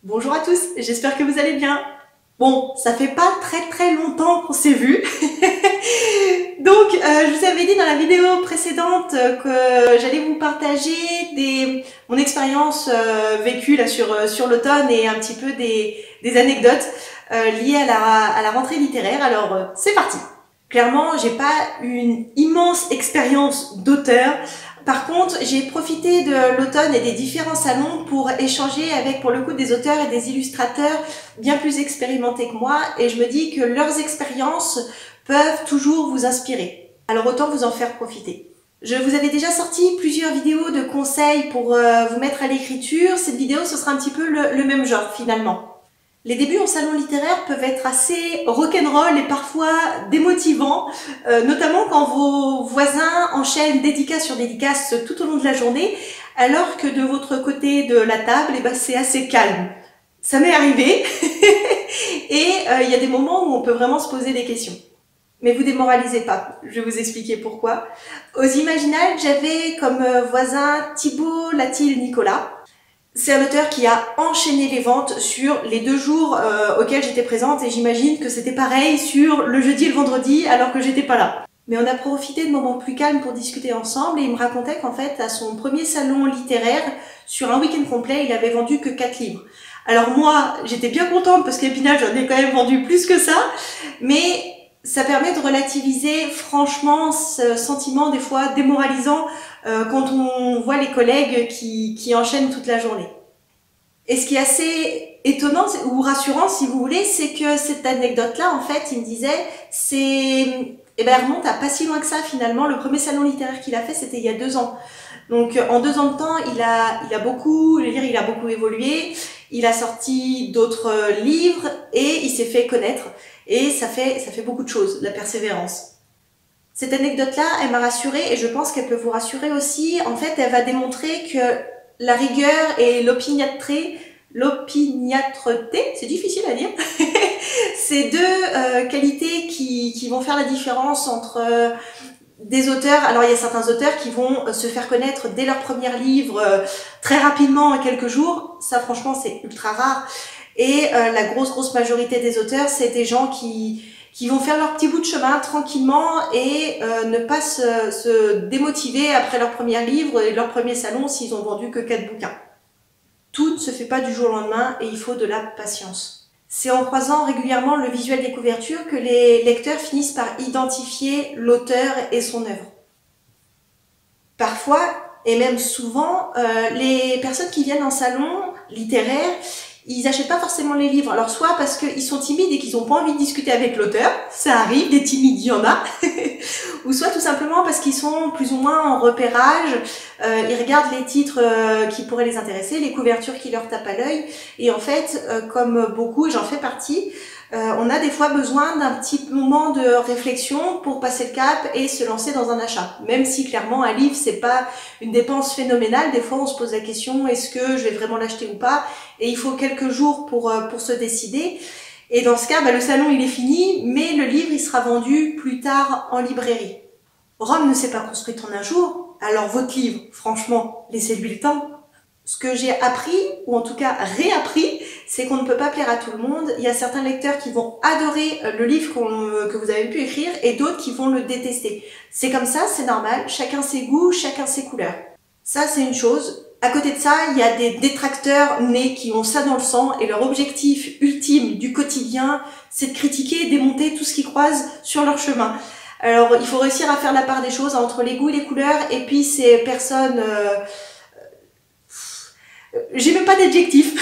Bonjour à tous, j'espère que vous allez bien. Bon, ça fait pas très longtemps qu'on s'est vu. Donc, je vous avais dit dans la vidéo précédente que j'allais vous partager mon expérience vécue là sur l'automne et un petit peu des anecdotes liées à la rentrée littéraire. Alors, c'est parti. Clairement, j'ai pas une immense expérience d'auteur. Par contre, j'ai profité de l'automne et des différents salons pour échanger avec, pour le coup, des auteurs et des illustrateurs bien plus expérimentés que moi, et je me dis que leurs expériences peuvent toujours vous inspirer. Alors autant vous en faire profiter. Je vous avais déjà sorti plusieurs vidéos de conseils pour vous mettre à l'écriture. Cette vidéo, ce sera un petit peu le même genre finalement. Les débuts en salon littéraire peuvent être assez rock'n'roll et parfois démotivants, notamment quand vos voisins enchaînent dédicace sur dédicace tout au long de la journée, alors que de votre côté de la table, c'est assez calme. Ça m'est arrivé et il y a des moments où on peut vraiment se poser des questions. Mais vous démoralisez pas, je vais vous expliquer pourquoi. Aux Imaginales, j'avais comme voisin Thibaut Latil-Nicolas. C'est un auteur qui a enchaîné les ventes sur les 2 jours auxquels j'étais présente, et j'imagine que c'était pareil sur le jeudi et le vendredi alors que j'étais pas là. Mais on a profité de moments plus calmes pour discuter ensemble, et il me racontait qu'en fait, à son premier salon littéraire, sur un week-end complet, il avait vendu que 4 livres. Alors moi, j'étais bien contente parce qu'au final, j'en ai quand même vendu plus que ça, mais ça permet de relativiser franchement ce sentiment des fois démoralisant quand on voit les collègues qui enchaînent toute la journée. Et ce qui est assez étonnant ou rassurant si vous voulez, c'est que cette anecdote-là, en fait, il me disait, elle remonte à pas si loin que ça finalement. Le premier salon littéraire qu'il a fait, c'était il y a 2 ans. Donc en 2 ans de temps, il a beaucoup évolué. Il a sorti d'autres livres et il s'est fait connaître. Et ça fait beaucoup de choses, la persévérance. Cette anecdote-là, elle m'a rassurée, et je pense qu'elle peut vous rassurer aussi. En fait, elle va démontrer que la rigueur et l'opiniâtreté, c'est difficile à dire, c'est 2 qualités qui vont faire la différence entre des auteurs. Alors il y a certains auteurs qui vont se faire connaître dès leur premier livre très rapidement, en quelques jours. Ça franchement c'est ultra rare. Et la grosse majorité des auteurs, c'est des gens qui vont faire leur petit bout de chemin tranquillement et ne pas se démotiver après leur premier livre et leur premier salon s'ils ont vendu que 4 bouquins. Tout ne se fait pas du jour au lendemain et il faut de la patience. C'est en croisant régulièrement le visuel des couvertures que les lecteurs finissent par identifier l'auteur et son œuvre. Parfois, et même souvent, les personnes qui viennent en salon littéraire, ils n'achètent pas forcément les livres. Alors soit parce qu'ils sont timides et qu'ils n'ont pas envie de discuter avec l'auteur, ça arrive, des timides il y en a, ou soit tout simplement parce qu'ils sont plus ou moins en repérage, ils regardent les titres qui pourraient les intéresser, les couvertures qui leur tapent à l'œil, et en fait, comme beaucoup, et j'en fais partie, on a des fois besoin d'un petit moment de réflexion pour passer le cap et se lancer dans un achat. Même si clairement un livre c'est pas une dépense phénoménale, des fois on se pose la question est-ce que je vais vraiment l'acheter ou pas, et il faut quelques jours pour se décider. Et dans ce cas, le salon il est fini, mais le livre il sera vendu plus tard en librairie. Rome ne s'est pas construite en un jour, alors votre livre, franchement, laissez-lui le temps. Ce que j'ai appris, ou en tout cas réappris, c'est qu'on ne peut pas plaire à tout le monde. Il y a certains lecteurs qui vont adorer le livre que vous avez pu écrire et d'autres qui vont le détester. C'est comme ça, c'est normal, chacun ses goûts, chacun ses couleurs. Ça, c'est une chose. À côté de ça, il y a des détracteurs nés qui ont ça dans le sang et leur objectif ultime du quotidien, c'est de critiquer et démonter tout ce qu'ils croisent sur leur chemin. Alors, il faut réussir à faire la part des choses entre les goûts et les couleurs, et puis ces personnes... j'ai même pas d'adjectif.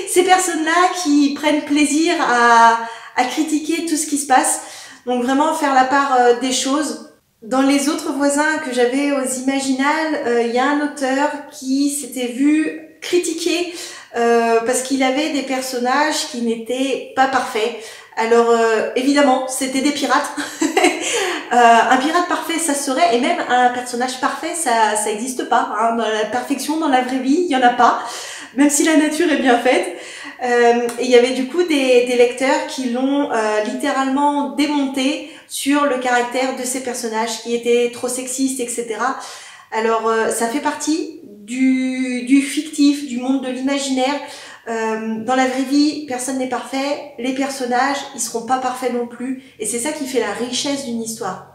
Ces personnes-là qui prennent plaisir à critiquer tout ce qui se passe. Donc vraiment faire la part des choses. Dans les autres voisins que j'avais aux Imaginales, il y a un auteur qui s'était vu critiquer parce qu'il avait des personnages qui n'étaient pas parfaits. Alors évidemment, c'était des pirates. Un pirate parfait, ça serait, et même un personnage parfait, ça n'existe pas. Hein. Dans la perfection, dans la vraie vie, il y en a pas, même si la nature est bien faite. Et il y avait du coup des lecteurs qui l'ont littéralement démonté sur le caractère de ces personnages qui étaient trop sexistes, etc. Alors ça fait partie du fictif, du monde de l'imaginaire. Dans la vraie vie, personne n'est parfait. Les personnages, ils seront pas parfaits non plus. Et c'est ça qui fait la richesse d'une histoire.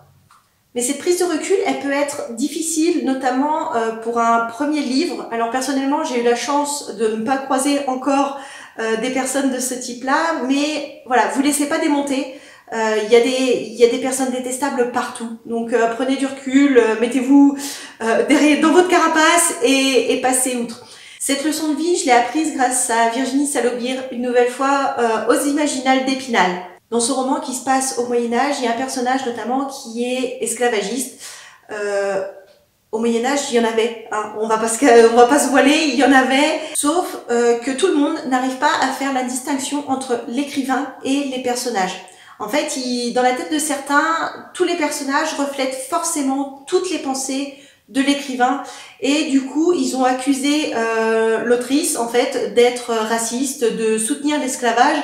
Mais cette prise de recul, elle peut être difficile, notamment pour un premier livre. Alors personnellement, j'ai eu la chance de ne pas croiser encore des personnes de ce type-là, mais voilà, vous laissez pas démonter. Il y a des personnes détestables partout. Donc prenez du recul, mettez-vous derrière dans votre carapace et passez outre. Cette leçon de vie, je l'ai apprise grâce à Virginie Salobir, une nouvelle fois aux Imaginales d'Épinal. Dans ce roman qui se passe au Moyen-Âge, il y a un personnage notamment qui est esclavagiste. Au Moyen-Âge, il y en avait, hein. On va pas se voiler, il y en avait. Sauf que tout le monde n'arrive pas à faire la distinction entre l'écrivain et les personnages. En fait, dans la tête de certains, tous les personnages reflètent forcément toutes les pensées de l'écrivain et du coup ils ont accusé l'autrice en fait d'être raciste, de soutenir l'esclavage,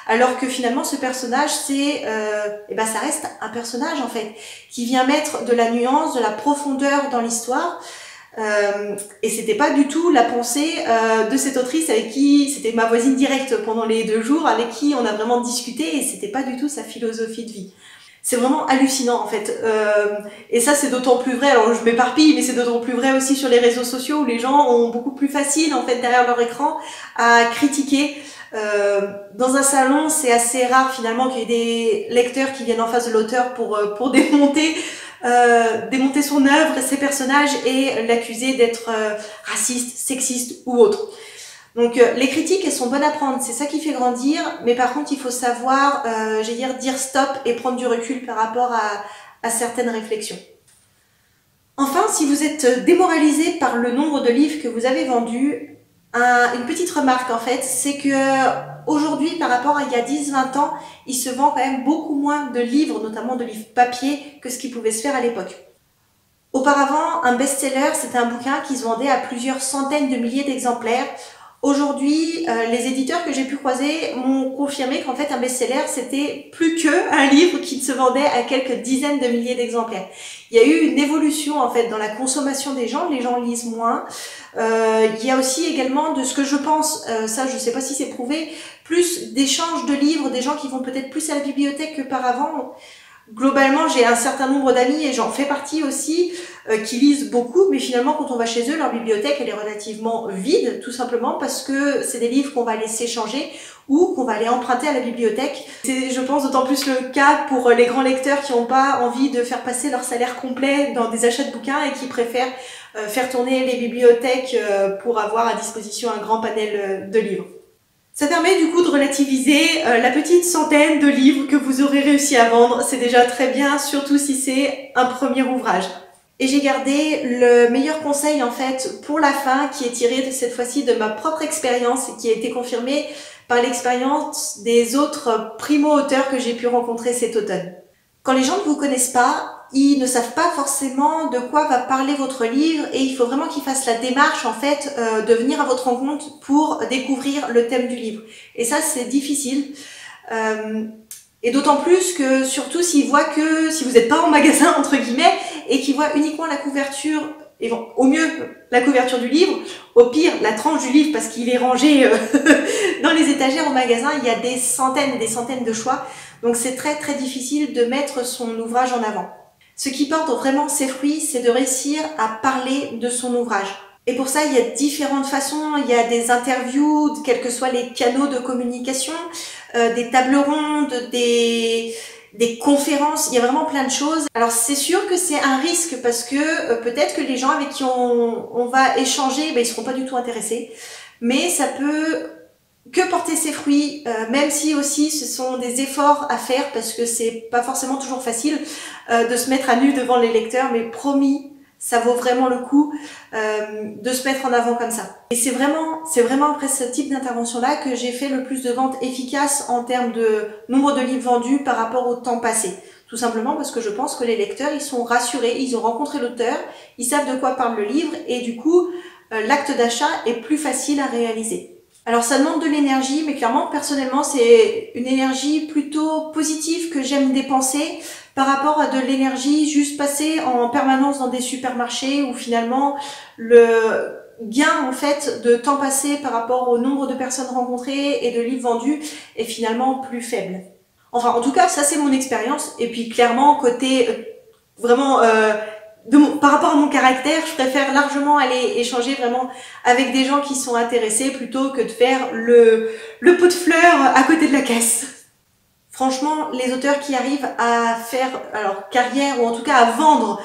alors que finalement ce personnage ça reste un personnage en fait qui vient mettre de la nuance, de la profondeur dans l'histoire. Et c'était pas du tout la pensée de cette autrice avec qui c'était ma voisine directe pendant les 2 jours, avec qui on a vraiment discuté, et c'était pas du tout sa philosophie de vie. C'est vraiment hallucinant en fait, et ça c'est d'autant plus vrai, alors je m'éparpille, mais c'est d'autant plus vrai aussi sur les réseaux sociaux où les gens ont beaucoup plus facile en fait derrière leur écran à critiquer. Dans un salon, c'est assez rare finalement qu'il y ait des lecteurs qui viennent en face de l'auteur pour démonter son œuvre, ses personnages et l'accuser d'être raciste, sexiste ou autre. Donc les critiques, elles sont bonnes à prendre, c'est ça qui fait grandir, mais par contre il faut savoir, dire stop et prendre du recul par rapport à certaines réflexions. Enfin, si vous êtes démoralisé par le nombre de livres que vous avez vendus, une petite remarque en fait, c'est que aujourd'hui par rapport à il y a 10-20 ans, il se vend quand même beaucoup moins de livres, notamment de livres papier, que ce qui pouvait se faire à l'époque. Auparavant, un best-seller, c'était un bouquin qui se vendait à plusieurs centaines de milliers d'exemplaires. Aujourd'hui, les éditeurs que j'ai pu croiser m'ont confirmé qu'en fait un best-seller c'était plus que un livre qui se vendait à quelques dizaines de milliers d'exemplaires. Il y a eu une évolution en fait dans la consommation des gens, les gens lisent moins. Il y a aussi également, de ce que je pense, ça je sais pas si c'est prouvé, plus d'échanges de livres, des gens qui vont peut-être plus à la bibliothèque que par avant. Globalement, j'ai un certain nombre d'amis, et j'en fais partie aussi, qui lisent beaucoup, mais finalement, quand on va chez eux, leur bibliothèque, elle est relativement vide, tout simplement parce que c'est des livres qu'on va aller s'échanger ou qu'on va aller emprunter à la bibliothèque. C'est, je pense, d'autant plus le cas pour les grands lecteurs qui n'ont pas envie de faire passer leur salaire complet dans des achats de bouquins et qui préfèrent faire tourner les bibliothèques pour avoir à disposition un grand panel de livres. Ça permet du coup de relativiser la petite centaine de livres que vous aurez réussi à vendre. C'est déjà très bien, surtout si c'est un premier ouvrage. Et j'ai gardé le meilleur conseil en fait pour la fin, qui est tiré de cette fois-ci de ma propre expérience et qui a été confirmée par l'expérience des autres primo-auteurs que j'ai pu rencontrer cet automne. Quand les gens ne vous connaissent pas, ils ne savent pas forcément de quoi va parler votre livre et il faut vraiment qu'ils fassent la démarche en fait de venir à votre rencontre pour découvrir le thème du livre. Et ça c'est difficile. Et d'autant plus que surtout s'ils voient que si vous n'êtes pas en magasin entre guillemets et qu'ils voient uniquement la couverture, et bon, au mieux la couverture du livre, au pire la tranche du livre parce qu'il est rangé dans les étagères au magasin, il y a des centaines et des centaines de choix. Donc c'est très très difficile de mettre son ouvrage en avant. Ce qui porte vraiment ses fruits, c'est de réussir à parler de son ouvrage. Et pour ça, il y a différentes façons. Il y a des interviews, quels que soient les canaux de communication, des tables rondes, des conférences. Il y a vraiment plein de choses. Alors c'est sûr que c'est un risque parce que peut-être que les gens avec qui on va échanger, ils seront pas du tout intéressés. Mais ça peut que porter ses fruits, même si aussi ce sont des efforts à faire parce que c'est pas forcément toujours facile de se mettre à nu devant les lecteurs, mais promis, ça vaut vraiment le coup de se mettre en avant comme ça. Et c'est vraiment après ce type d'intervention-là que j'ai fait le plus de ventes efficaces en termes de nombre de livres vendus par rapport au temps passé. Tout simplement parce que je pense que les lecteurs, ils sont rassurés, ils ont rencontré l'auteur, ils savent de quoi parle le livre et du coup, l'acte d'achat est plus facile à réaliser. Alors ça demande de l'énergie, mais clairement, personnellement, c'est une énergie plutôt positive que j'aime dépenser par rapport à de l'énergie juste passée en permanence dans des supermarchés où finalement gain en fait de temps passé par rapport au nombre de personnes rencontrées et de livres vendus est finalement plus faible. Enfin, en tout cas, ça c'est mon expérience. Et puis clairement, côté vraiment par rapport à mon caractère, je préfère largement aller échanger vraiment avec des gens qui sont intéressés plutôt que de faire le pot de fleurs à côté de la caisse. Franchement, les auteurs qui arrivent à faire carrière ou en tout cas à vendre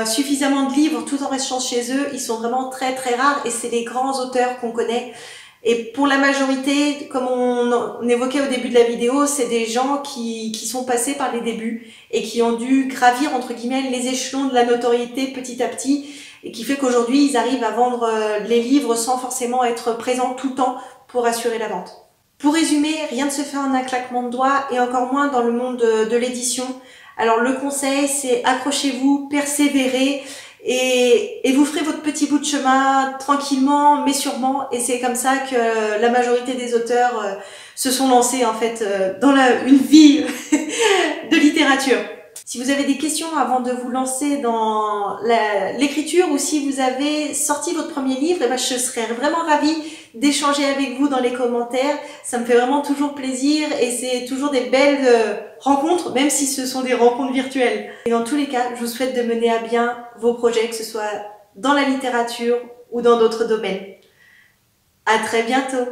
suffisamment de livres tout en restant chez eux, ils sont vraiment très très rares et c'est les grands auteurs qu'on connaît. Et pour la majorité, comme on évoquait au début de la vidéo, c'est des gens qui sont passés par les débuts et qui ont dû gravir entre guillemets les échelons de la notoriété petit à petit et qui fait qu'aujourd'hui ils arrivent à vendre les livres sans forcément être présents tout le temps pour assurer la vente. Pour résumer, rien ne se fait en un claquement de doigts et encore moins dans le monde de l'édition. Alors le conseil, c'est accrochez-vous, persévérez et vous ferez votre petit bout de chemin tranquillement mais sûrement, et c'est comme ça que la majorité des auteurs se sont lancés en fait dans une vie de littérature. Si vous avez des questions avant de vous lancer dans l'écriture ou si vous avez sorti votre premier livre, eh ben, je serais vraiment ravie d'échanger avec vous dans les commentaires. Ça me fait vraiment toujours plaisir et c'est toujours des belles rencontres, même si ce sont des rencontres virtuelles. Et dans tous les cas, je vous souhaite de mener à bien vos projets, que ce soit dans la littérature ou dans d'autres domaines. À très bientôt!